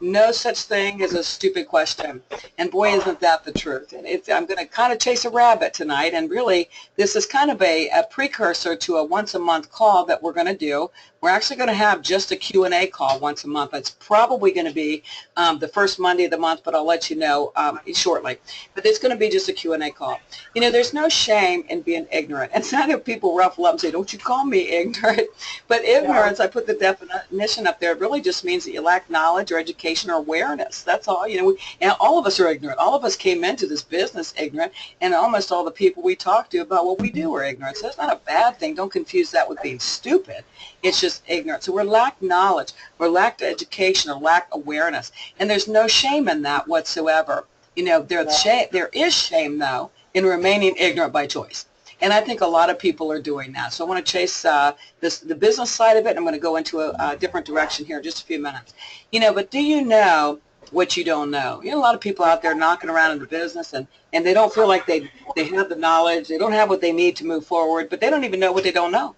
No such thing as a stupid question. And boy, isn't that the truth. And I'm going to kind of chase a rabbit tonight. And really, this is kind of a precursor to a once-a-month call that we're going to do. We're actually going to have just a Q&A call once a month. It's probably going to be the first Monday of the month, but I'll let you know shortly. But it's going to be just a Q&A call. You know, there's no shame in being ignorant. And some other people ruffle up and say, don't you call me ignorant. But ignorance, I put the definition up there, it really just means that you lack knowledge or education or awareness. That's all. You know, and all of us are ignorant. All of us came into this business ignorant, and almost all the people we talk to about what we do are ignorant. So it's not a bad thing. Don't confuse that with being stupid. It's just ignorant. So we're lack knowledge, or lack education, or lack awareness. And there's no shame in that whatsoever. You know, there is shame, though, in remaining ignorant by choice. And I think a lot of people are doing that. So I want to chase the business side of it. And I'm going to go into a different direction here in just a few minutes. You know, but do you know what you don't know? You know, a lot of people out there knocking around in the business, and they don't feel like they have the knowledge. They don't have what they need to move forward, but they don't even know what they don't know.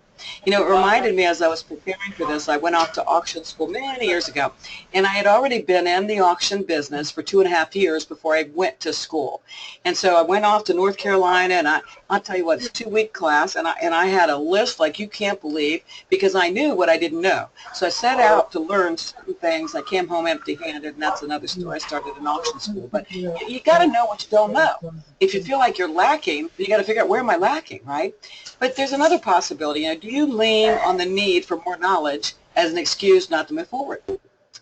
You know, it reminded me as I was preparing for this, I went off to auction school many years ago, and I had already been in the auction business for 2.5 years before I went to school. And so I went off to North Carolina, and I'll tell you what, it's a 2-week class, and I had a list like you can't believe, because I knew what I didn't know. So I set out to learn certain things. I came home empty-handed, and that's another story. I started an auction school. But you got to know what you don't know. If you feel like you're lacking, you got to figure out, where am I lacking, right? But there's another possibility. You know, do you lean on the need for more knowledge as an excuse not to move forward?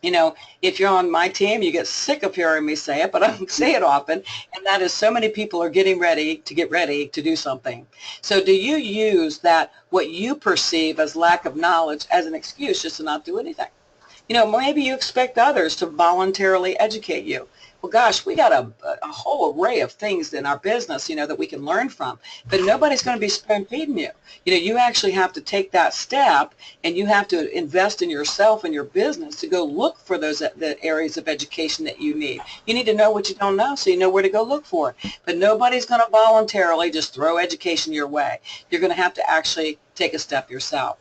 You know, if you're on my team, you get sick of hearing me say it, but I say it often, and that is so many people are getting ready to do something. So do you use that, what you perceive as lack of knowledge, as an excuse just to not do anything? You know, maybe you expect others to voluntarily educate you. Well, gosh, we got a whole array of things in our business, you know, that we can learn from, but nobody's going to be spoon feeding you. You know, you actually have to take that step, and you have to invest in yourself and your business to go look for those the areas of education that you need. You need to know what you don't know, so you know where to go look for it. But nobody's going to voluntarily just throw education your way. You're going to have to actually take a step yourself.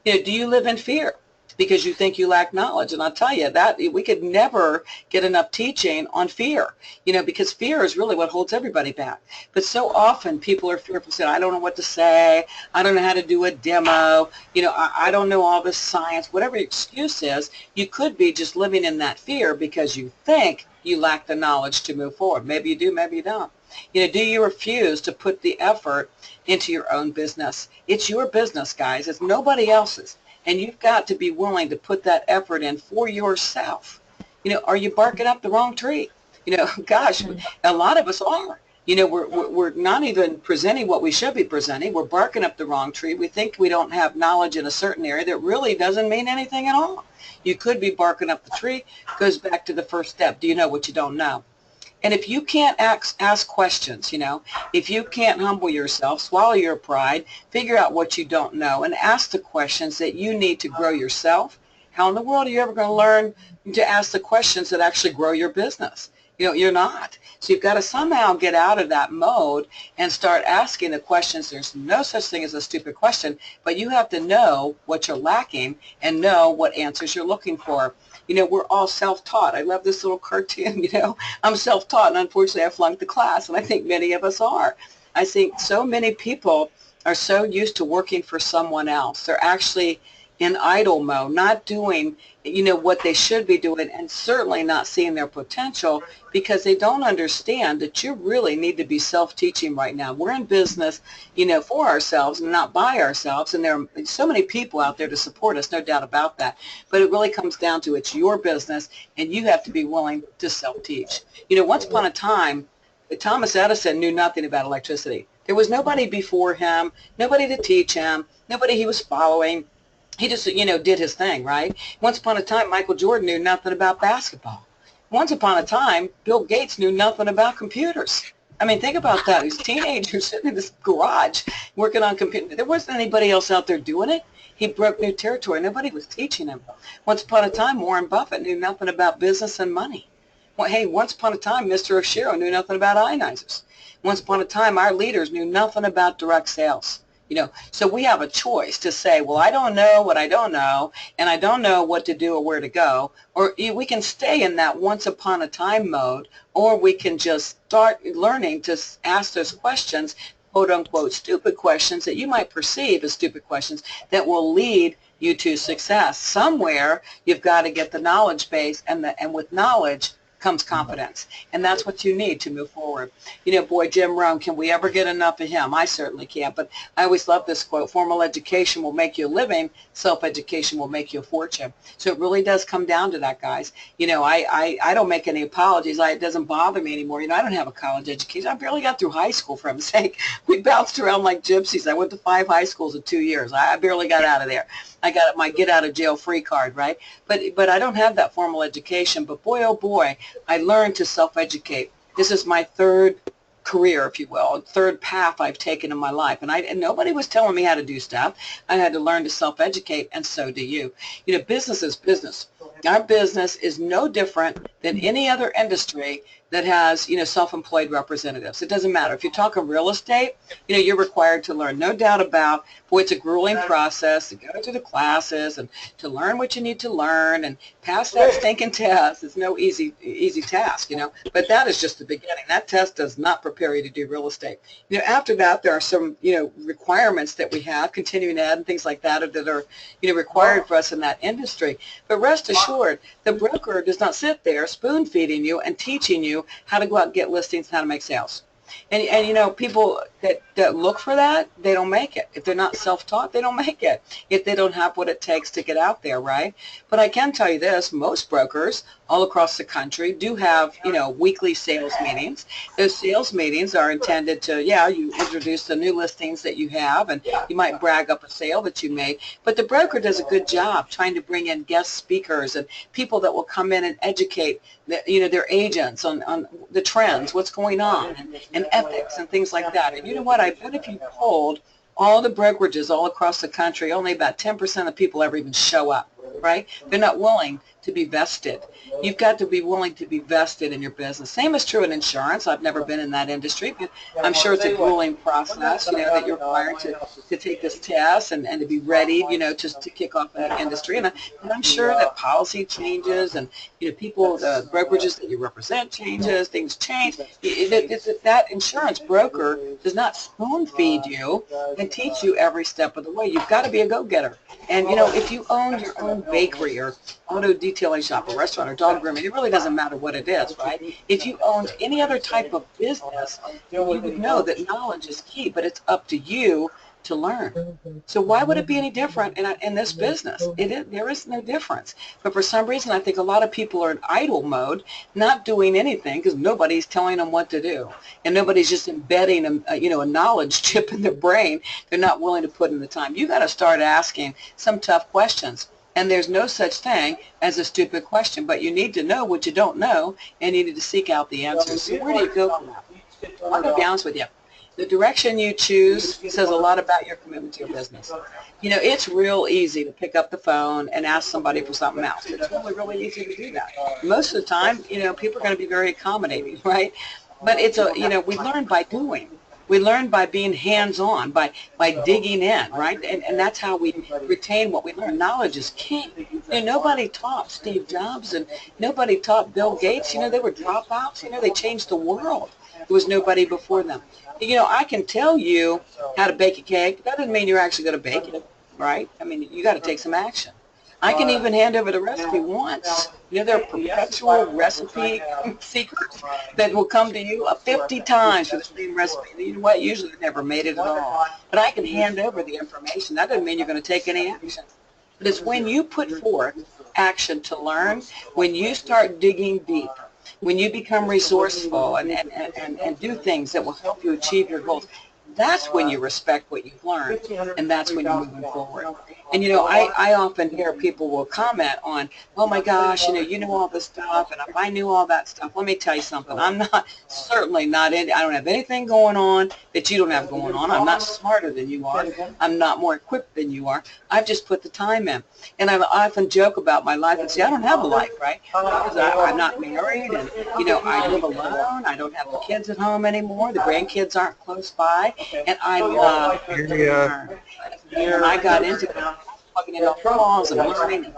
You know, do you live in fear because you think you lack knowledge? And I'll tell you that we could never get enough teaching on fear, you know, because fear is really what holds everybody back. But so often people are fearful, saying, I don't know what to say, I don't know how to do a demo, you know, I don't know all this science. Whatever your excuse is, you could be just living in that fear because you think you lack the knowledge to move forward. Maybe you do, maybe you don't. You know, do you refuse to put the effort into your own business? It's your business, guys. It's nobody else's. And you've got to be willing to put that effort in for yourself. You know, are you barking up the wrong tree? You know, gosh, a lot of us are. You know, we're not even presenting what we should be presenting. We're barking up the wrong tree. We think we don't have knowledge in a certain area that really doesn't mean anything at all. You could be barking up the tree. Goes back to the first step. Do you know what you don't know? And if you can't ask questions, you know, if you can't humble yourself, swallow your pride, figure out what you don't know, and ask the questions that you need to grow yourself, how in the world are you ever going to learn to ask the questions that actually grow your business? You know, you're not. So you've got to somehow get out of that mode and start asking the questions. There's no such thing as a stupid question, but you have to know what you're lacking and know what answers you're looking for. You know, we're all self-taught. I love this little cartoon, you know. I'm self-taught, and unfortunately I flunked the class, and I think many of us are. I think so many people are so used to working for someone else. They're actually in idle mode, not doing, you know, what they should be doing, and certainly not seeing their potential, because they don't understand that you really need to be self-teaching right now. We're in business, you know, for ourselves and not by ourselves, and there are so many people out there to support us, no doubt about that. But it really comes down to, it's your business, and you have to be willing to self-teach. You know, once upon a time, Thomas Edison knew nothing about electricity. There was nobody before him, nobody to teach him, nobody he was following. He just, you know, did his thing, right? Once upon a time, Michael Jordan knew nothing about basketball. Once upon a time, Bill Gates knew nothing about computers. I mean, think about that. These teenagers sitting in this garage working on computers. There wasn't anybody else out there doing it. He broke new territory. Nobody was teaching him. Once upon a time, Warren Buffett knew nothing about business and money. Well, hey, once upon a time, Mr. Oshiro knew nothing about ionizers. Once upon a time, our leaders knew nothing about direct sales. So we have a choice to say, well, I don't know what I don't know, and I don't know what to do or where to go. Or we can stay in that once upon a time mode, or we can just start learning to ask those questions, quote unquote stupid questions that you might perceive as stupid questions that will lead you to success. Somewhere you've got to get the knowledge base, and with knowledge comes confidence, and that's what you need to move forward. Boy, Jim Rohn, can we ever get enough of him? I certainly can't, but I always love this quote: formal education will make you a living, self-education will make you a fortune. So it really does come down to that, guys. I don't make any apologies. It doesn't bother me anymore. I don't have a college education. I barely got through high school, for heaven's sake. We bounced around like gypsies. I went to 5 high schools in 2 years. I barely got out of there. I got my get out of jail free card, right? But I don't have that formal education. But boy, oh boy, I learned to self-educate. This is my third career, if you will, third path I've taken in my life. And nobody was telling me how to do stuff. I had to learn to self-educate, and so do you. Business is business. Our business is no different than any other industry that has, self-employed representatives. It doesn't matter. If you're talking real estate, you're required to learn. No doubt about, boy, it's a grueling process to go through the classes and to learn what you need to learn and pass that stinking test. It's no easy task, but that is just the beginning. That test does not prepare you to do real estate. After that, there are some, requirements that we have, continuing ed and things like that are, required for us in that industry. But rest assured, the broker does not sit there spoon-feeding you and teaching you how to go out and get listings and how to make sales. And people that look for that, they don't make it. If they're not self-taught, they don't make it. If they don't have what it takes to get out there, right? But I can tell you this, most brokers all across the country do have, weekly sales meetings. Those sales meetings are intended to, you introduce the new listings that you have, and you might brag up a sale that you made. But the broker does a good job trying to bring in guest speakers and people that will come in and educate, their agents on the trends, what's going on, and ethics and things like that. And you know what? I bet if you polled all the brokerages all across the country, only about 10% of people ever even show up, right? They're not willing to be vested. You've got to be willing to be vested in your business. Same is true in insurance. I've never been in that industry, but I'm sure it's a grueling process, that you're required to take this test and to be ready, just to kick off in that industry. And I'm sure that policy changes and, people, the brokerages that you represent changes, things change. That insurance broker does not spoon feed you and teach you every step of the way. You've got to be a go-getter. And, if you own your own bakery or auto detailing shop, a restaurant, or dog grooming, it really doesn't matter what it is, right? If you owned any other type of business, you would know that knowledge is key, but it's up to you to learn. So why would it be any different in this business? There is no difference. But for some reason, I think a lot of people are in idle mode, not doing anything because nobody's telling them what to do. And nobody's just embedding a knowledge chip in their brain. They're not willing to put in the time. You got to start asking some tough questions. And there's no such thing as a stupid question, but you need to know what you don't know, and you need to seek out the answers. So where do you go from that? I'm going to be honest with you. The direction you choose says a lot about your commitment to your business. It's real easy to pick up the phone and ask somebody for something else. It's really, really easy to do that. Most of the time, people are going to be very accommodating, right? But we learn by doing. We learn by being hands-on, by digging in, right? And that's how we retain what we learn. Knowledge is king. Nobody taught Steve Jobs and nobody taught Bill Gates. They were dropouts. They changed the world. There was nobody before them. I can tell you how to bake a cake. That doesn't mean you're actually going to bake it, right? I mean, you got to take some action. I can even hand over the recipe once. There are perpetual recipe secrets that will come to you 50 times for the same recipe. You know what? Usually they've never made it at all. But I can hand over the information. That doesn't mean you're going to take any action. But it's when you put forth action to learn, when you start digging deep, when you become resourceful and do things that will help you achieve your goals, that's when you respect what you've learned, and that's when you're moving forward. And, I often hear people will comment on, oh, my gosh, you know all this stuff, and if I knew all that stuff, let me tell you something. I'm certainly not I don't have anything going on that you don't have going on. I'm not smarter than you are. I'm not more equipped than you are. I've just put the time in. And I often joke about my life and say, I don't have a life, right? Because I'm not married, and, I live alone. I don't have the kids at home anymore. The grandkids aren't close by. And I love to learn. When I got into it, plugging in all the laws and learning and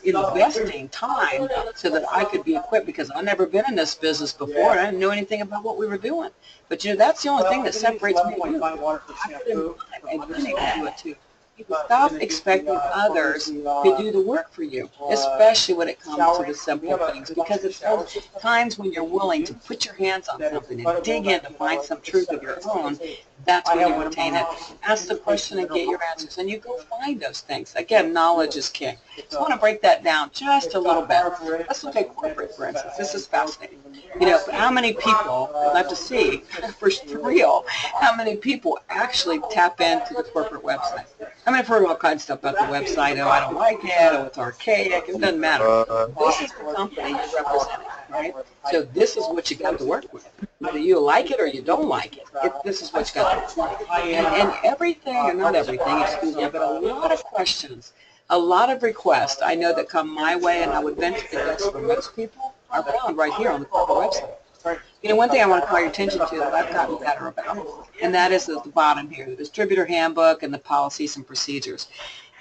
investing time so that I could be equipped, because I've never been in this business before. I didn't know anything about what we were doing. But, you know, that's the only thing that separates me and you. I put in time, and you need to do it too. You can stop expecting others to do the work for you, especially when it comes to the simple things, because it's those times when you're willing to put your hands on something and dig in to find some truth of your own. That's when you retain it. Ask the question and get your answers, and you go find those things. Again, knowledge is king. So I want to break that down just a little bit. Let's look at corporate, for instance. This is fascinating. You know, how many people, I'd like to see, for real, how many people actually tap into the corporate website? I mean, I've heard all kinds of stuff about the website. Oh, I don't like it. Oh, it's archaic. It doesn't matter. This is the company you're representing, right? So this is what you got to work with. Whether you like it or you don't like it, this is what you got to do. And everything, or not everything, excuse me, but a lot of questions, a lot of requests I know that come my way, and I would venture to guess for most people, are found right here on the corporate website. You know, one thing I want to call your attention to that I've gotten better about, and that is at the bottom here, the distributor handbook and the policies and procedures.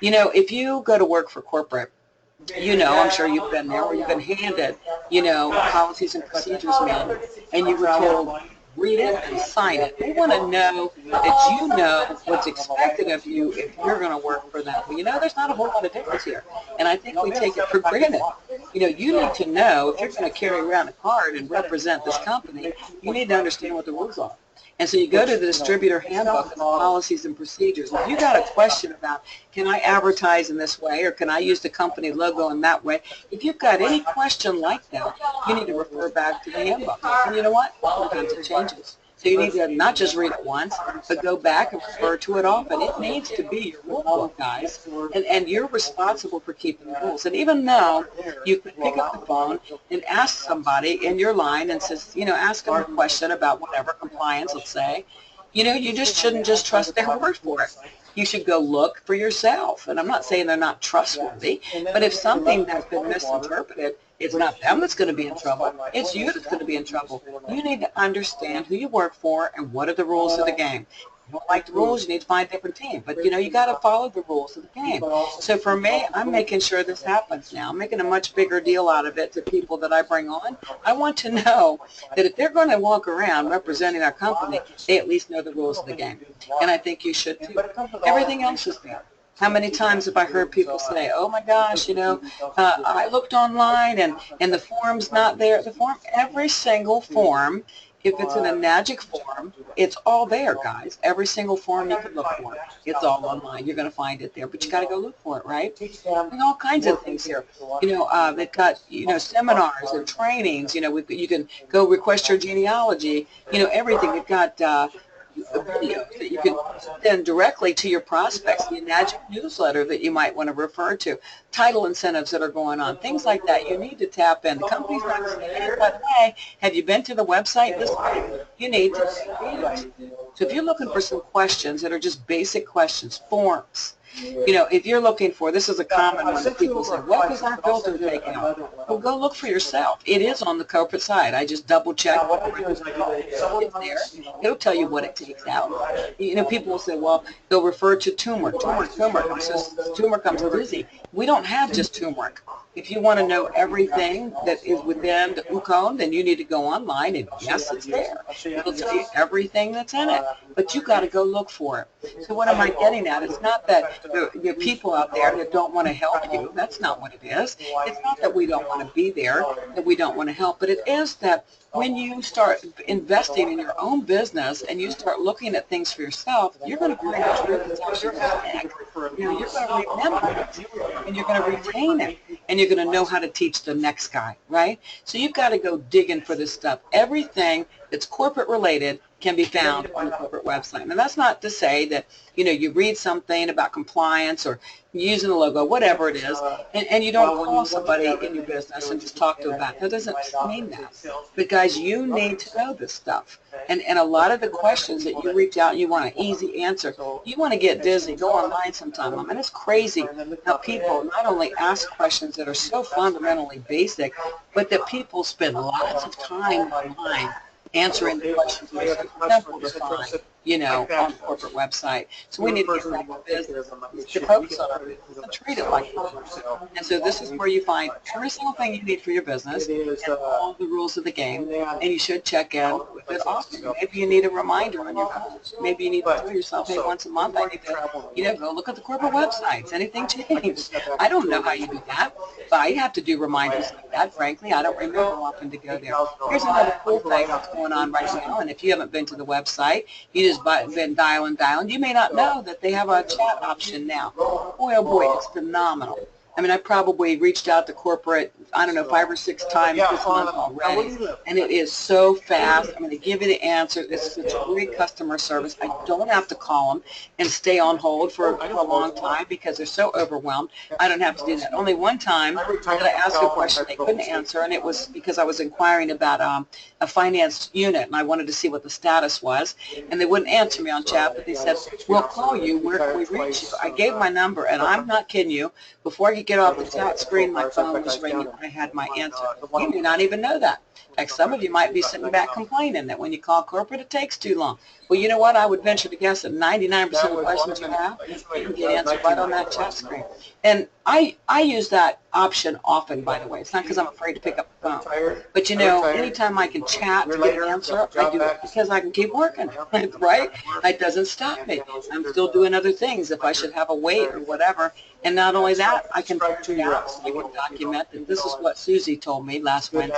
You know, if you go to work for corporate, you know, I'm sure you've been there, where you've been handed, you know, policies and procedures manual, and you were told, read it and sign it. They want to know that you know what's expected of you if you're going to work for them. Well, you know, there's not a whole lot of difference here, and I think we take it for granted. You know, you need to know, if you're going to carry around a card and represent this company, you need to understand what the rules are. And so you go to the distributor handbook and the policies and procedures. If you got a question about, can I advertise in this way, or can I use the company logo in that way? If you've got any question like that, you need to refer back to the handbook. And you know what? Sometimes it changes. So you need to not just read it once, but go back and refer to it often. It needs to be your rule book, guys. And you're responsible for keeping the rules. And even though you could pick up the phone and ask somebody in your line and says, you know, ask them a question about whatever, compliance, let's say, you know, you just shouldn't just trust their word for it. You should go look for yourself. And I'm not saying they're not trustworthy, but if something has been misinterpreted, it's not them that's going to be in trouble. It's you that's going to be in trouble. You need to understand who you work for and what are the rules of the game. If you don't like the rules, you need to find a different team. But, you know, you got to follow the rules of the game. So for me, I'm making sure this happens now. I'm making a much bigger deal out of it to people that I bring on. I want to know that if they're going to walk around representing our company, they at least know the rules of the game. And I think you should too. Everything else is there. How many times have I heard people say, oh my gosh, you know, I looked online and the form's not there. The form, every single form, if it's in a magic form, it's all there, guys. Every single form you can look for. It's all online. You're going to find it there, but you got to go look for it, right? There's all kinds of things here. You know, they've got, you know, seminars and trainings. You know, you can go request your genealogy. You know, everything. They've got videos that you can send directly to your prospects, the magic newsletter that you might want to refer to, title incentives that are going on, things like that. You need to tap in. The company's not saying, by the way, have you been to the website this week? You need to read it. So if you're looking for some questions that are just basic questions, forms, you know, if you're looking for, this is a common one that people say, what does our filter take out? Well, go look for yourself. It is on the corporate side. I just double check. It's there. It'll tell you what it takes out. You know, people will say, well, they'll refer to turmeric. Turmeric. So turmeric comes busy. We don't have just turmeric. If you want to know everything that is within the Ukon, then you need to go online, and yes, it's there. It'll tell you everything that's in it, but you got to go look for it. So what am I getting at? It's not that there are people out there that don't want to help you. That's not what it is. It's not that we don't want to be there, that we don't want to help, but it is that when you start investing in your own business and you start looking at things for yourself, you're going to find the truth that's actually happening. You know, you're going to remember it, and you're going to retain it, and you're going to know how to teach the next guy, right? So you've got to go digging for this stuff. Everything that's corporate related can be found on the corporate website. Now, that's not to say that, you know, you read something about compliance or using a logo, whatever it is, and you don't call somebody in your business and just talk to them about it. That doesn't mean that. But, guys, you need to know this stuff. And a lot of the questions that you reach out and you want an easy answer, you want to get dizzy, go online sometime. I mean, it's crazy how people not only ask questions that are so fundamentally basic, but that people spend lots of time online answering the questions that are so simple to find. you know, on the corporate website. So we need to get back to business to focus on our business and treat it like business. And so this is where you find every single thing you need for your business and all the rules of the game, and you should check in with it often. Maybe you need a reminder on your phone. Maybe you need to tell yourself, hey, once a month I need to, you know, go look at the corporate websites. Anything changed? I don't know how you do that, but I have to do reminders like that. Frankly, I don't remember often to go there. Here's another cool thing that's going on right now, and if you haven't been to the website, you just been dialing. You may not know that they have a chat option now. Boy, oh boy, it's phenomenal. I mean, I probably reached out to corporate, I don't know, 5 or 6 times this month already, and it is so fast. I mean, they give you the answer. It's such great customer service. I don't have to call them and stay on hold for a long time because they're so overwhelmed. I don't have to do that. Only one time that I asked a question they couldn't answer, and it was because I was inquiring about a finance unit, and I wanted to see what the status was, and they wouldn't answer me on chat, but they said, we'll call you. Where can we reach you? I gave my number, and I'm not kidding you. Before I could get off the chat screen, my phone was ringing. I had my answer. You may not even know that. Like some of you might be sitting back complaining that when you call corporate, it takes too long. Well, you know what? I would venture to guess that 99% of the questions you have, you can get answered right on that chat screen. And I use that option often, by the way. It's not because I'm afraid to pick up the phone. But, you know, anytime I can chat to get an answer, I do it because I can keep working, right? It doesn't stop me. I'm still doing other things if I should have a wait or whatever. And not only that, I can print it out so I can document that this is what Susie told me last Wednesday.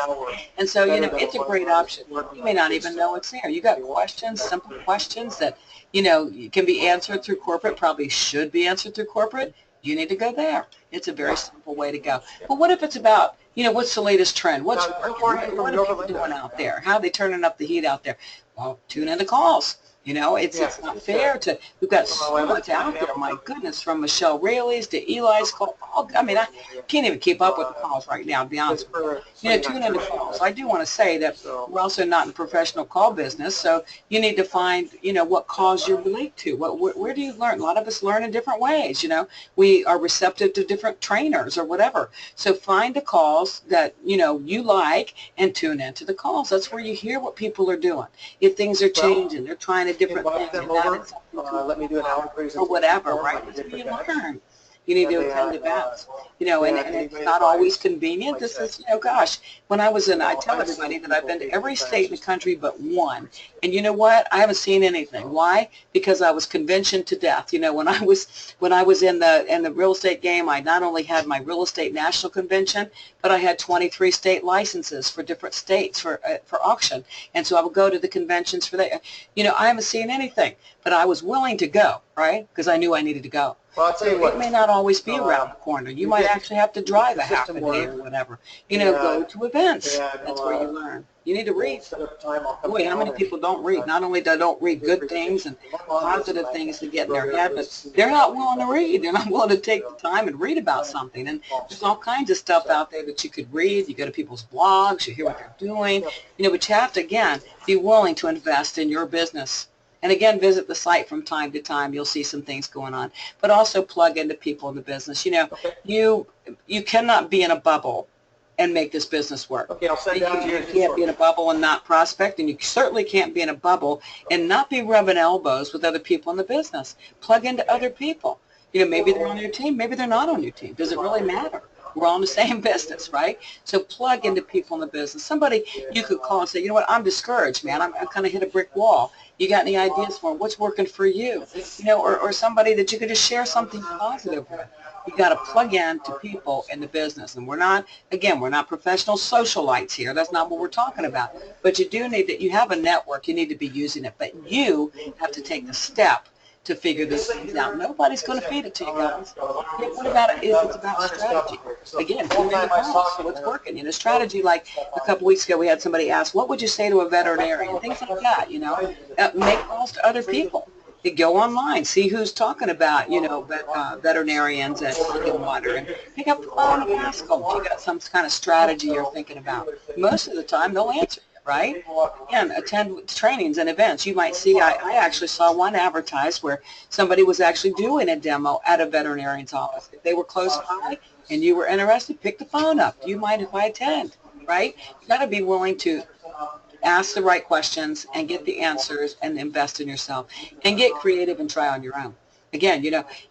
And so, you know, it's a great option. You may not even know it's there. You got questions, simple questions that, you know, can be answered through corporate, probably should be answered through corporate. You need to go there. It's a very simple way to go. But what if it's about, you know, what's the latest trend? What's working? What are people doing out there? How are they turning up the heat out there? Well, tune into calls. You know, it's not fair to, we've got so much out there, my goodness, from Michelle Raley's to Eli's call. I mean, I can't even keep up with the calls right now, to be honest with you. You know, tune into calls. I do want to say that we're also not in the professional call business, so you need to find, you know, what calls you relate to. Where do you learn? A lot of us learn in different ways, you know. We are receptive to different trainers or whatever. So find the calls that, you know, you like and tune into the calls. That's where you hear what people are doing. If things are changing, they're trying to different things, and let me do an hour presentation or whatever, right? That's where you learn. You need to attend events, you know, and it's not always convenient. This is, you know, gosh, when I was in, I tell everybody that I've been to every state in the country but one, and you know what? I haven't seen anything. Why? Because I was conventioned to death. You know, when I was in the real estate game, I not only had my real estate national convention, but I had 23 state licenses for different states for auction, and so I would go to the conventions for that. You know, I haven't seen anything, but I was willing to go, right? Because I knew I needed to go. Well, I'll tell you what, it may not always be around the corner. You might actually have to drive a half a day or whatever. You know, go to events. That's where you learn. You need to read. Boy, how many people don't read? Not only they don't read good things and positive things to get in their head, but they're not willing to read. They're not willing to take the time and read about something. And there's all kinds of stuff out there that you could read. You go to people's blogs. You hear what they're doing. You know, but you have to, again, be willing to invest in your business. And again, visit the site from time to time. You'll see some things going on. But also plug into people in the business. You know, you cannot be in a bubble and make this business work. Okay, I'll send down to you. You can't be in a bubble and not prospect, and you certainly can't be in a bubble and not be rubbing elbows with other people in the business. Plug into other people. You know, maybe they're on your team, maybe they're not on your team. Does it really matter? We're all in the same business, right? So plug into people in the business. Somebody you could call and say, you know what, I'm discouraged, man. I kind of hit a brick wall. You got any ideas for what's working for you? You know, or somebody that you could just share something positive with. You got to plug in to people in the business. And we're not, again, we're not professional socialites here. That's not what we're talking about. But you do need that. You have a network. You need to be using it. But you have to take the step to figure these things out. Nobody's going to feed it to you guys. What about it is it's about strategy. Again, so what's working? You know, strategy, like a couple weeks ago we had somebody ask, what would you say to a veterinarian? Things like that, you know. Make calls to other people. You go online, see who's talking about, you know, veterinarians at Water, and pick up the phone and ask them if you got some kind of strategy you're thinking about. Most of the time they'll answer. Right? Again, attend trainings and events. You might see, I actually saw one advertised where somebody was actually doing a demo at a veterinarian's office. If they were close by and you were interested, pick the phone up. Do you mind if I attend? Right? You got to be willing to ask the right questions and get the answers and invest in yourself and get creative and try on your own. Again,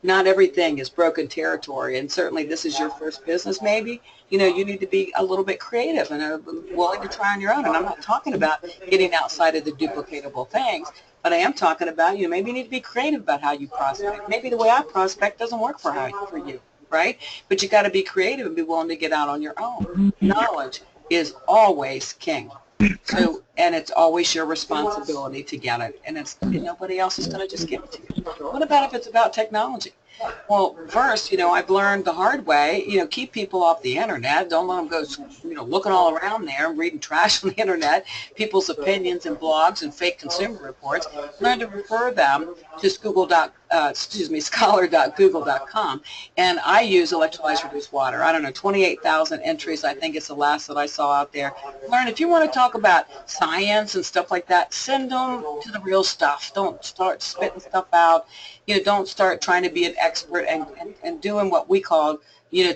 not everything is broken territory, and certainly this is your first business maybe. You need to be a little bit creative and willing to try on your own. And I'm not talking about getting outside of the duplicatable things, but I am talking about, maybe you need to be creative about how you prospect. Maybe the way I prospect doesn't work for you, right? But you got to be creative and be willing to get out on your own. Knowledge is always king. So, and it's always your responsibility to get it, and nobody else is going to just give it to you. What about if it's about technology? Well, first, I've learned the hard way, keep people off the internet. Don't let them go, looking all around there and reading trash on the internet, people's opinions and blogs and fake consumer reports. Learn to refer them to scholar.google.com. And I use electrolyzed reduced water. I don't know, 28,000 entries, I think it's the last that I saw out there. Learn, if you want to talk about science and stuff like that, send them to the real stuff. Don't start spitting stuff out. Don't start trying to be an expert and doing what we call,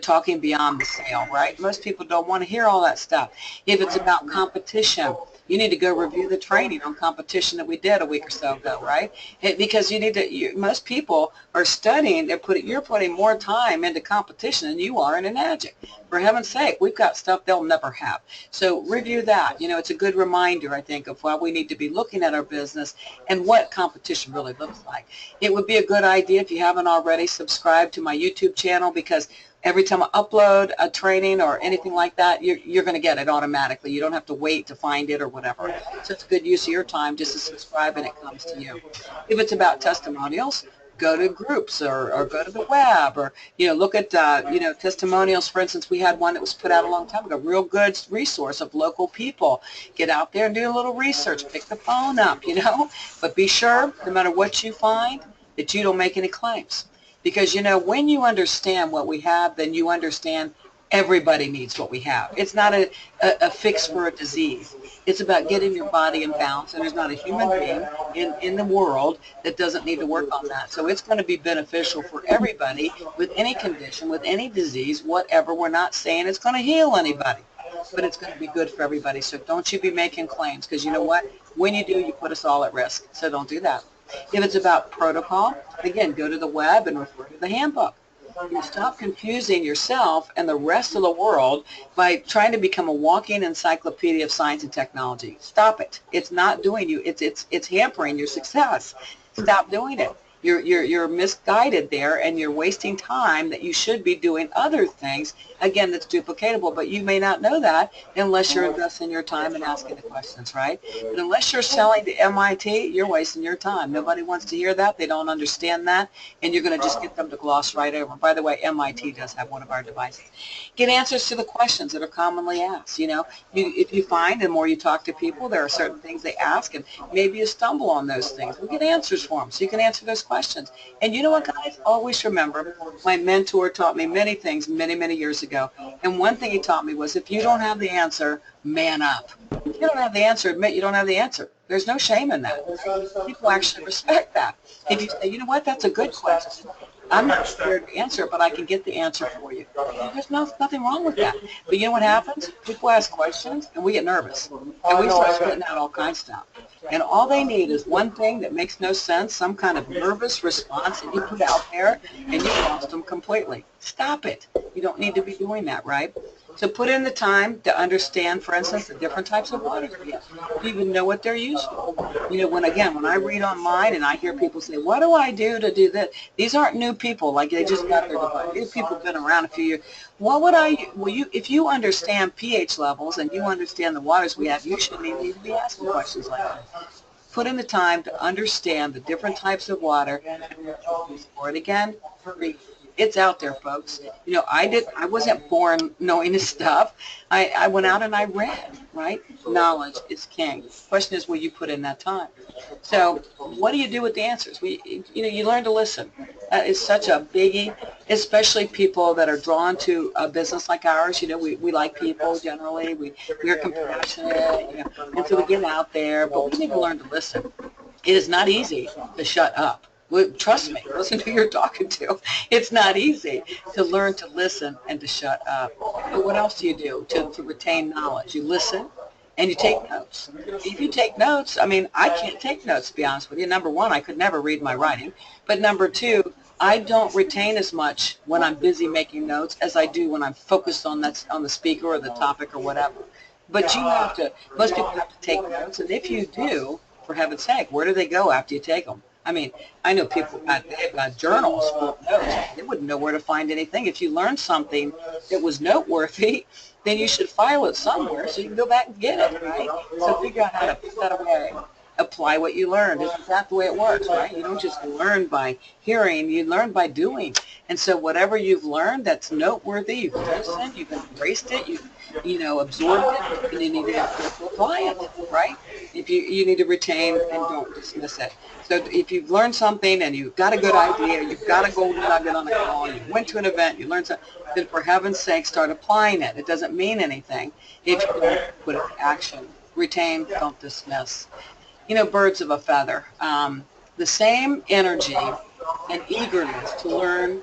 talking beyond the sale, right? Most people don't want to hear all that stuff. If it's about competition, you need to go review the training on competition that we did a week or so ago, right? Because most people are studying, you're putting more time into competition than you are in an adjunct. For heaven's sake, we've got stuff they'll never have. So review that. It's a good reminder, I think, of why we need to be looking at our business and what competition really looks like. It would be a good idea, if you haven't already, subscribe to my YouTube channel, because every time I upload a training or anything like that, you're going to get it automatically. You don't have to wait to find it or whatever. So it's a good use of your time just to subscribe and it comes to you. If it's about testimonials, go to groups or go to the web, or look at testimonials. For instance, we had one that was put out a long time ago, real good resource of local people. Get out there and do a little research, pick the phone up, but be sure, no matter what you find, that you don't make any claims. Because, when you understand what we have, then you understand everybody needs what we have. It's not a fix for a disease. It's about getting your body in balance, and there's not a human being in the world that doesn't need to work on that. So it's going to be beneficial for everybody with any condition, with any disease, whatever. We're not saying it's going to heal anybody, but it's going to be good for everybody. So don't you be making claims, because you know what? When you do, you put us all at risk. So don't do that. If it's about protocol, again, go to the web and refer to the handbook. Stop confusing yourself and the rest of the world by trying to become a walking encyclopedia of science and technology. Stop it. It's not doing you. It's hampering your success. Stop doing it. You're misguided there, and you're wasting time that you should be doing other things, again, that's duplicatable, but you may not know that unless you're investing your time and asking the questions, right? But unless you're selling to MIT, you're wasting your time. Nobody wants to hear that. They don't understand that, and you're going to just get them to gloss right over. By the way, MIT does have one of our devices. Get answers to the questions that are commonly asked. If you find, the more you talk to people, there are certain things they ask, and maybe you stumble on those things. We'll get answers for them, so you can answer those questions. And you know what, guys? Always remember, my mentor taught me many things many, many years ago. And one thing he taught me was, if you don't have the answer, man up. If you don't have the answer, admit you don't have the answer. There's no shame in that. People actually respect that. If you say, you know what, that's a good question. I'm not prepared to answer it, but I can get the answer for you. There's nothing wrong with that. But you know what happens? People ask questions, and we get nervous. And we start spitting out all kinds of stuff. And all they need is one thing that makes no sense, some kind of nervous response that you put out there, and you lost them completely. Stop it. You don't need to be doing that, right? So put in the time to understand, for instance, the different types of waters we have. Do you even know what they're used for? When I read online and I hear people say, what do I do to do this? These aren't new people, like they just got their device. These people have been around a few years. What would if you understand pH levels and you understand the waters we have, you shouldn't even need to be asking questions like that. Put in the time to understand the different types of water and what you use for it. Again, it's out there, folks. I wasn't born knowing this stuff. I went out and I read, right? Knowledge is king. The question is, will you put in that time? So what do you do with the answers? You learn to listen. That is such a biggie, especially people that are drawn to a business like ours. We like people generally. We're compassionate, and so we get out there, but we need to learn to listen. It is not easy to shut up. Well, trust me, listen to who you're talking to. It's not easy to learn to listen and to shut up. But what else do you do to retain knowledge? You listen, and you take notes. If you take notes, I mean, I can't take notes, to be honest with you. Number one, I could never read my writing. But number two, I don't retain as much when I'm busy making notes as I do when I'm focused on the speaker or the topic or whatever. But you have to, most people have to take notes, and if you do, for heaven's sake, where do they go after you take them? I mean, I know people, they've got journals full of notes. They wouldn't know where to find anything. If you learned something that was noteworthy, then you should file it somewhere so you can go back and get it, right? So figure out how to put that away. Apply what you learned. Isn't that the way it works, right? You don't just learn by hearing, you learn by doing. And so whatever you've learned that's noteworthy, you've listened, you've embraced it, you've absorbed it, and you need to apply it, right? If you need to retain and don't dismiss it. So if you've learned something and you've got a good idea, you've got a golden nugget on a call, you went to an event, you learned something, then for heaven's sake, start applying it. It doesn't mean anything if you don't put it to action. Retain, don't dismiss. Birds of a feather. The same energy and eagerness to learn,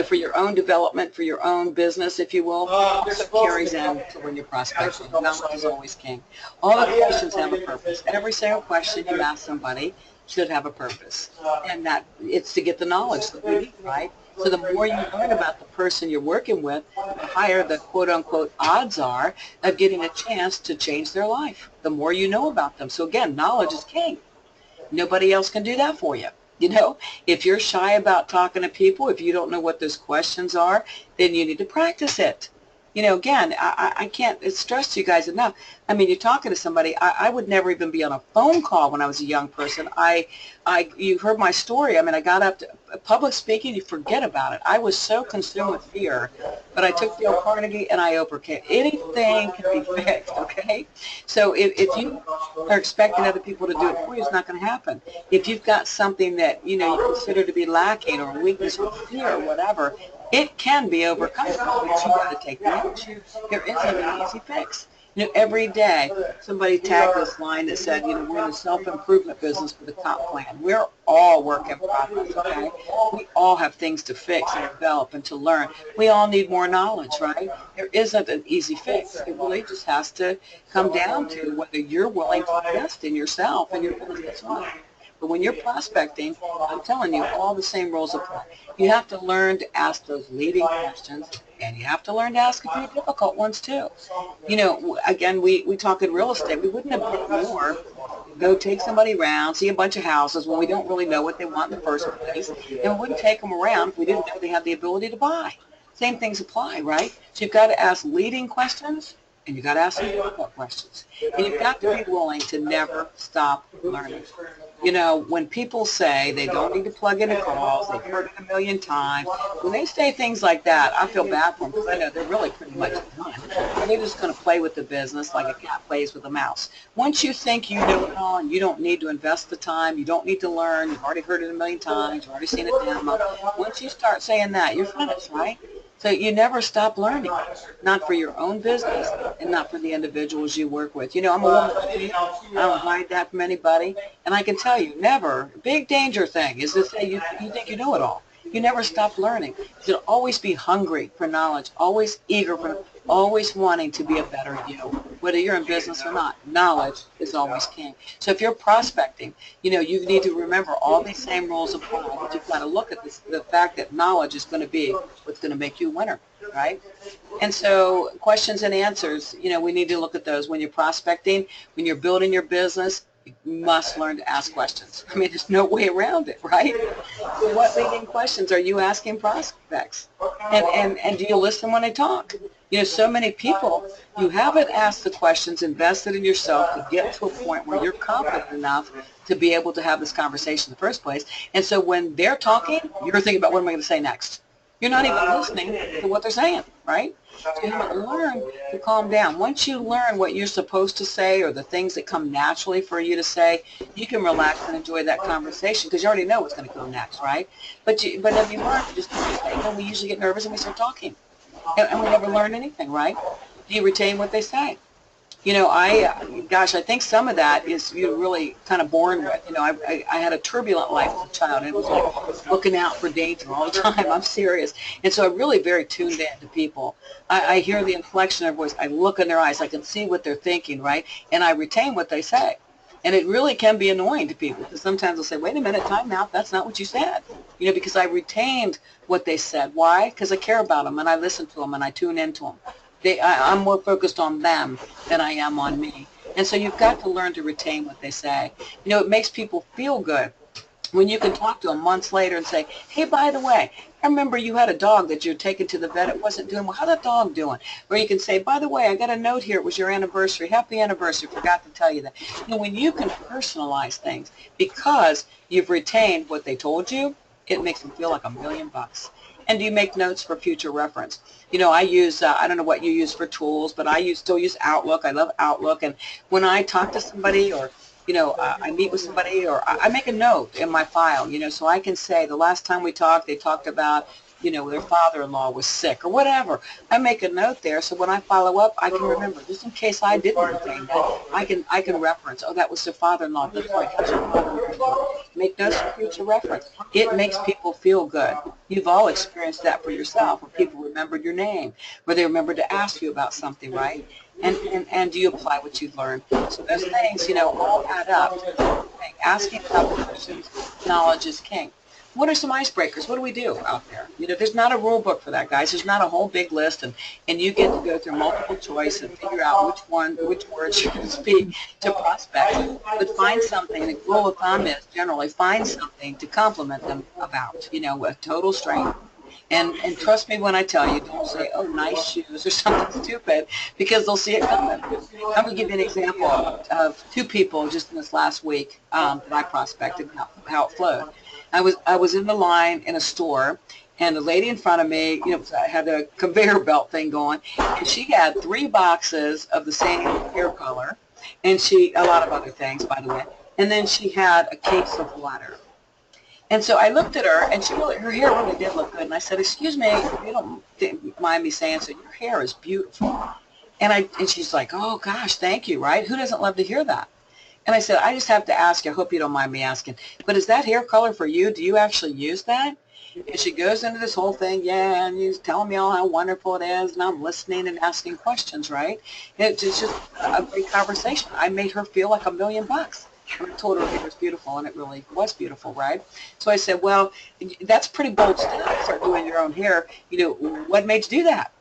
for your own development, for your own business, if you will, also carries in to when you're prospecting. Knowledge is always king. All the questions have a purpose. Every single question you ask somebody should have a purpose. And that it's to get the knowledge that we need, right? So the more you learn about the person you're working with, the higher the quote-unquote odds are of getting a chance to change their life. The more you know about them. So again, knowledge is king. Nobody else can do that for you. If you're shy about talking to people, if you don't know what those questions are, then you need to practice it. Again, I can't stress to you guys enough. I mean, you're talking to somebody. I would never even be on a phone call when I was a young person. You heard my story. I mean, I got up to public speaking. You forget about it. I was so consumed with fear, but I took Dale Carnegie and I overcame. Anything can be fixed, okay? So if you are expecting other people to do it for you, it's not going to happen. If you've got something that you consider to be lacking or a weakness or fear or whatever, it can be overcome, but you got to take the action. There isn't an easy fix. Every day somebody tagged this line that said, we're in the self-improvement business with a comp plan. We're all work in progress, okay? We all have things to fix and develop and to learn. We all need more knowledge, right? There isn't an easy fix. It really just has to come down to whether you're willing to invest in yourself and your business. But when you're prospecting, I'm telling you, all the same rules apply. You have to learn to ask those leading questions, and you have to learn to ask a few difficult ones too. Again, we talk in real estate. We wouldn't have paid more go take somebody around, see a bunch of houses when we don't really know what they want in the first place, and we wouldn't take them around if we didn't know they had the ability to buy. Same things apply, right? So you've got to ask leading questions, and you've got to ask some difficult questions. And you've got to be willing to never stop learning. When people say they don't need to plug into calls, they've heard it a million times, when they say things like that, I feel bad for them because I know they're really pretty much done. And they're just going to play with the business like a cat plays with a mouse. Once you think you know it all and you don't need to invest the time, you don't need to learn, you've already heard it a million times, you've already seen a demo, once you start saying that, you're finished, right? So you never stop learning, not for your own business and not for the individuals you work with. I'm a woman. I don't hide that from anybody. And I can tell you, never, big danger thing is to say you think you know it all. You never stop learning. You should always be hungry for knowledge, always eager for, always wanting to be a better you. Whether you're in business or not, knowledge is always king. So if you're prospecting, you need to remember all these same rules apply, but you've got to look at the fact that knowledge is going to be what's going to make you a winner, right? And so questions and answers, we need to look at those when you're prospecting, when you're building your business. You must learn to ask questions. I mean, there's no way around it, right? So what leading questions are you asking prospects? And do you listen when they talk? So many people, you haven't asked the questions, invested in yourself to get to a point where you're confident enough to be able to have this conversation in the first place. And so when they're talking, you're thinking about what am I going to say next? You're not even listening to what they're saying, right? So you have to learn to calm down. Once you learn what you're supposed to say or the things that come naturally for you to say, you can relax and enjoy that conversation because you already know what's going to come next, right? But if you learn to just we usually get nervous and we start talking. And we never learn anything, right? Do you retain what they say? I think some of that is you're really kind of born with. I had a turbulent life as a child, and it was like looking out for danger all the time. I'm serious. And so I'm really very tuned in to people. I hear the inflection of their voice. I look in their eyes. I can see what they're thinking, right? And I retain what they say. And it really can be annoying to people because sometimes they'll say, wait a minute, time out, that's not what you said. Because I retained what they said. Why? Because I care about them and I listen to them and I tune into them. I'm more focused on them than I am on me. And so you've got to learn to retain what they say. It makes people feel good when you can talk to them months later and say, hey, by the way, I remember you had a dog that you had taken to the vet. It wasn't doing well. How's that dog doing? Or you can say, by the way, I got a note here. It was your anniversary. Happy anniversary. Forgot to tell you that. When you can personalize things because you've retained what they told you, it makes them feel like $1,000,000. And do you make notes for future reference? I use, I don't know what you use for tools, but I still use Outlook. I love Outlook. And when I talk to somebody or I meet with somebody or I make a note in my file, so I can say the last time we talked, they talked about, their father-in-law was sick or whatever. I make a note there so when I follow up, I can remember, just in case I didn't retain that, I can reference, oh, that was their father-in-law. That's right. How's your father-in-law? Make notes for future reference. It makes people feel good. You've all experienced that for yourself when people remembered your name, or they remembered to ask you about something, right? And do you apply what you've learned? So those things, all add up. Asking tough questions, knowledge is king. What are some icebreakers? What do we do out there? There's not a rule book for that, guys. There's not a whole big list, and you get to go through multiple choice and figure out which words you're going to speak to prospects. But find something. The rule of thumb is generally find something to compliment them about, a total stranger. And trust me when I tell you, don't say, oh, nice shoes or something stupid, because they'll see it coming. I'm going to give you an example of two people just in this last week that I prospected, how it flowed. I was in the line in a store, and the lady in front of me, had a conveyor belt thing going, and she had 3 boxes of the same hair color, and a lot of other things, by the way, and then she had a case of water. And so I looked at her, and her hair really did look good. And I said, excuse me, if you don't mind me saying so, your hair is beautiful. And she's like, oh, gosh, thank you, right? Who doesn't love to hear that? And I said, I just have to ask you, I hope you don't mind me asking, but is that hair color for you? Do you actually use that? And she goes into this whole thing, yeah, and he's telling me all how wonderful it is, and I'm listening and asking questions, right? It's just a great conversation. I made her feel like $1,000,000. I told her it was beautiful, and it really was beautiful, right? So I said, well, that's pretty bold stuff. Start doing your own hair. What made you do that?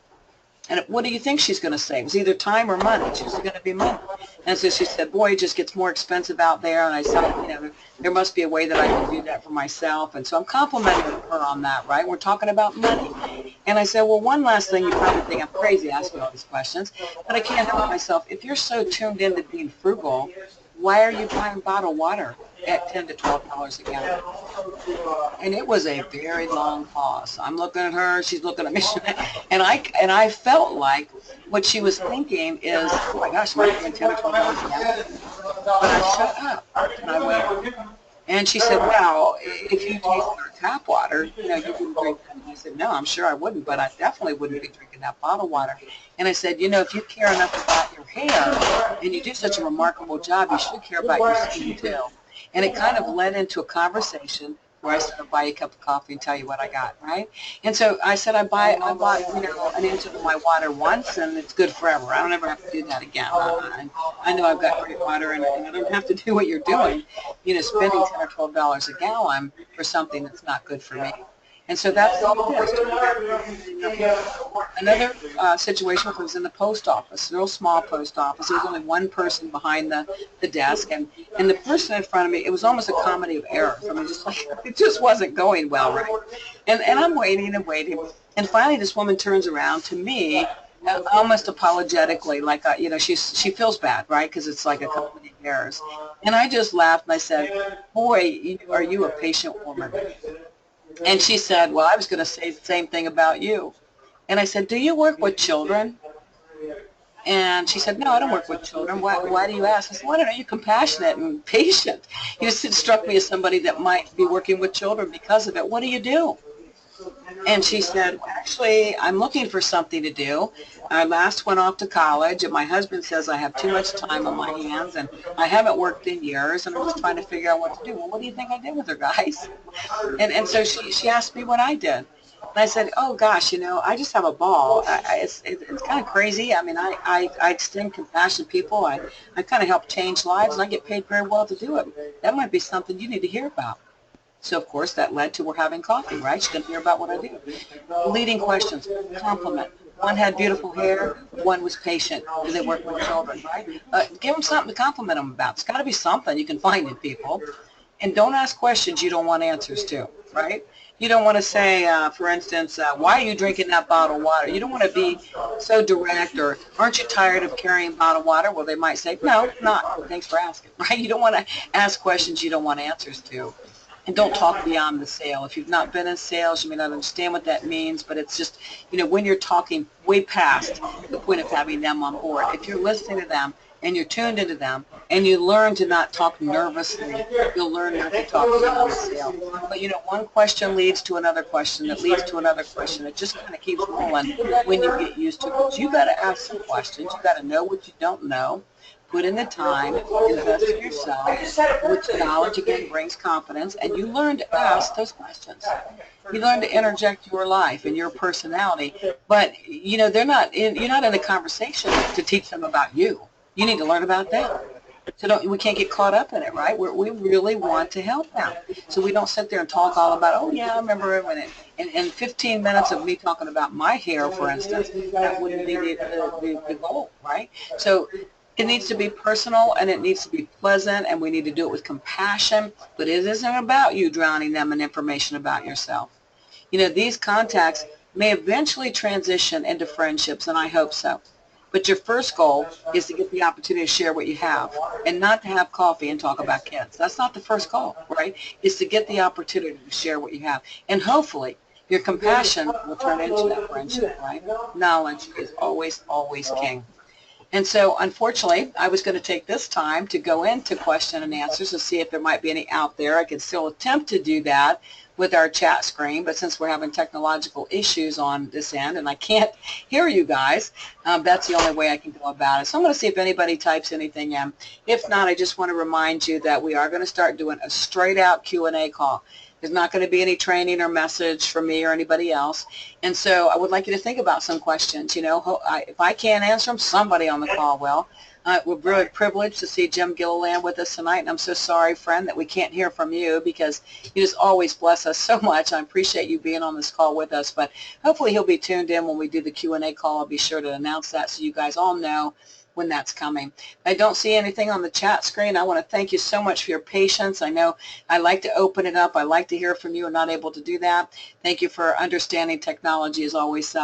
And what do you think she's going to say? It was either time or money. She was going to be money. And so she said, boy, it just gets more expensive out there. And I said, there must be a way that I can do that for myself. And so I'm complimenting her on that, right? We're talking about money. And I said, well, one last thing. You probably think I'm crazy asking all these questions, but I can't help myself. If you're so tuned into being frugal, why are you buying bottled water at $10 to $12 a gallon? And it was a very long pause. I'm looking at her, she's looking at me, and I felt like what she was thinking is, oh my gosh, am I paying $10 or $12 a gallon? But I shut up, and I went, and she said, well, if you tasted our tap water, you wouldn't drink that. And I said, no, I'm sure I wouldn't, but I definitely wouldn't be drinking that bottled water. And I said, if you care enough about your hair and you do such a remarkable job, you should care about your skin too. And it kind of led into a conversation where I said, I'll buy you a cup of coffee and tell you what I got, right? And so I said, I bought, an inch of my water once, and it's good forever. I don't ever have to do that again. I know I've got great water, and I don't have to do what you're doing, spending $10 or $12 a gallon for something that's not good for me. And so that's all it is. Another situation was in the post office, a real small post office. There was only one person behind the desk, and the person in front of me, it was almost a comedy of errors. I mean, just like, it just wasn't going well, right? And I'm waiting and waiting, and finally this woman turns around to me, almost apologetically, like, she feels bad, right? Because it's like a comedy of errors. And I just laughed, and I said, boy, are you a patient woman? And she said, well, I was going to say the same thing about you. And I said, do you work with children? And she said, no, I don't work with children. Why do you ask? I said, well, I don't know, you're compassionate and patient. It struck me as somebody that might be working with children because of it. What do you do? And she said, actually, I'm looking for something to do. I last went off to college, and my husband says I have too much time on my hands, and I haven't worked in years, and I'm just trying to figure out what to do. Well, what do you think I did with her, guys? And so she asked me what I did. And I said, oh, gosh, I just have a ball. It's kind of crazy. I mean, I extend compassion to people. I kind of help change lives, and I get paid very well to do it. That might be something you need to hear about. So, of course, that led to we're having coffee, right? She's going to hear about what I do. Leading questions, compliment. One had beautiful hair, one was patient. Do they work with children, right? Give them something to compliment them about. It's got to be something you can find in people. And don't ask questions you don't want answers to, right? You don't want to say, for instance, why are you drinking that bottled water? You don't want to be so direct, or aren't you tired of carrying bottled water? Well, they might say, no, not. Thanks for asking, right? You don't want to ask questions you don't want answers to. And don't talk beyond the sale. If you've not been in sales, you may not understand what that means, but it's just, when you're talking way past the point of having them on board, if you're listening to them and you're tuned into them and you learn to not talk nervously, you'll learn not to talk beyond the sale. But, one question leads to another question that leads to another question. It just kind of keeps rolling when you get used to it. But you got to ask some questions. You got to know what you don't know. Put in the time, invest in yourself, which knowledge again brings confidence, and you learn to ask those questions. You learn to interject your life and your personality, but you're not in a conversation to teach them about you. You need to learn about them. So we can't get caught up in it, right? We really want to help them. So we don't sit there and talk all about, oh yeah, I remember when in 15 minutes of me talking about my hair, for instance, that wouldn't be the goal, right? So it needs to be personal, and it needs to be pleasant, and we need to do it with compassion, but it isn't about you drowning them in information about yourself. These contacts may eventually transition into friendships, and I hope so. But your first goal is to get the opportunity to share what you have, and not to have coffee and talk about kids. That's not the first goal, right? It's to get the opportunity to share what you have. And hopefully, your compassion will turn into that friendship, right? Knowledge is always, always king. And so, unfortunately, I was going to take this time to go into question and answers to see if there might be any out there. I can still attempt to do that with our chat screen, but since we're having technological issues on this end and I can't hear you guys, that's the only way I can go about it. So I'm going to see if anybody types anything in. If not, I just want to remind you that we are going to start doing a straight-out Q&A call. There's not going to be any training or message from me or anybody else. And so I would like you to think about some questions. If I can't answer them, somebody on the call will. We're really privileged to see Jim Gilliland with us tonight, and I'm so sorry, friend, that we can't hear from you, because you just always bless us so much. I appreciate you being on this call with us, but hopefully he'll be tuned in when we do the Q&A call. I'll be sure to announce that so you guys all know when that's coming. I don't see anything on the chat screen. I want to thank you so much for your patience. I know I like to open it up. I like to hear from you. I'm not able to do that. Thank you for understanding technology is always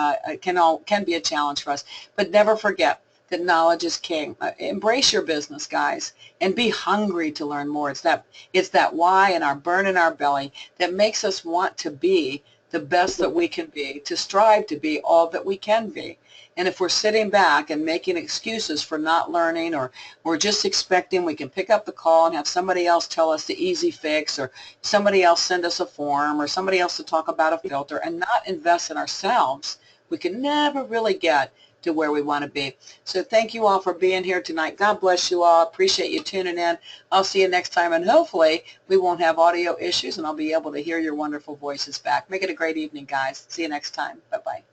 can be a challenge for us. But never forget that knowledge is king. Embrace your business, guys, and be hungry to learn more. It's that why and our burn in our belly that makes us want to be the best that we can be, to strive to be all that we can be. And if we're sitting back and making excuses for not learning, or we're just expecting we can pick up the call and have somebody else tell us the easy fix, or somebody else send us a form, or somebody else to talk about a filter, and not invest in ourselves, we can never really get to where we want to be. So thank you all for being here tonight. God bless you all. Appreciate you tuning in. I'll see you next time, and hopefully we won't have audio issues, and I'll be able to hear your wonderful voices back. Make it a great evening, guys. See you next time. Bye-bye.